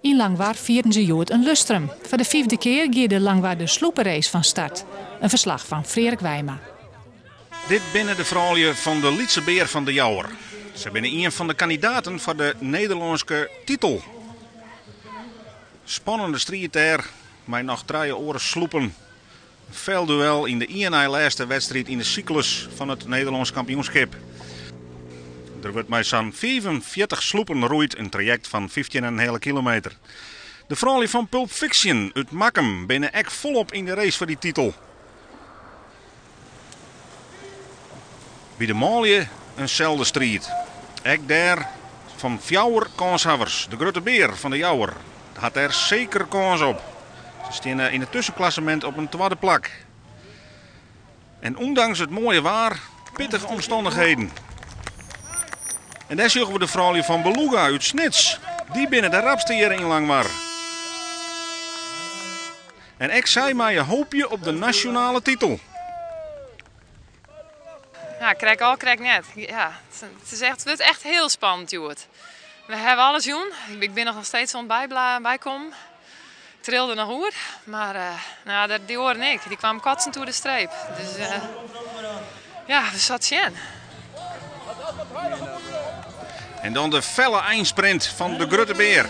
In Langwaar vieren ze jood een lustrum. Voor de 5e keer gaat de Langwaar de sloepenrace van start. Een verslag van Frederik Wijma. Dit binnen de vrouwen van de Lietse Beer van de Jouwer. Ze zijn een van de kandidaten voor de Nederlandse titel. Spannende strijd daar, maar nog 3 oren sloepen. Veel duel in de laatste wedstrijd in de cyclus van het Nederlands kampioenschap. Er wordt met zo'n 45 sloepen roeit een traject van 15,5 kilometer. De vrouwen van Pulp Fiction uit Makkum binnen echt volop in de race voor die titel. Bij de Malje eenzelfde strijd. Ook daar van Fjouwer kanshavers. De Grote Beer van de Jouwer had er zeker kans op. Ze staan in het tussenklassement op een 2e plek. En ondanks het mooie waar, pittige omstandigheden. En daar zien we de vrouwen van Beluga uit Snits. Die binnen de rapste hier in Langwaar. En ik zei maar je hoopje op de nationale titel. Ja, krijg al, krijg net. Ja, het wordt echt heel spannend, Joert. We hebben alles doen. Ik ben nog steeds aan het bijkomen. Ik trilde nog goed, maar nou, die hoorde ik. Die kwam katsend door de streep. Dus ja, we zat zien. En dan de felle eindsprint van de Grote Beer.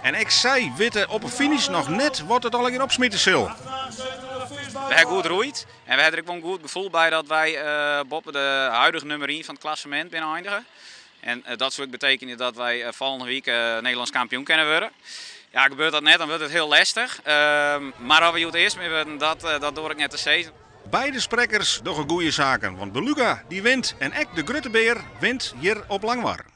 En ik zei witte op een finish nog net wat het al een opsmitten zal. We hebben goed roeid en we hebben er ook een goed gevoel bij dat wij boven de huidige nummer 1 van het klassement binnen eindigen. En dat zou betekenen dat wij volgende week Nederlands kampioen kunnen worden. Ja, gebeurt dat net, dan wordt het heel lastig. Maar als we het eerst mee worden, dat door ik net te zeggen. Beide sprekers doen goede zaken, want Beluga die wint en ook de Grote Beer wint hier op Langwaar.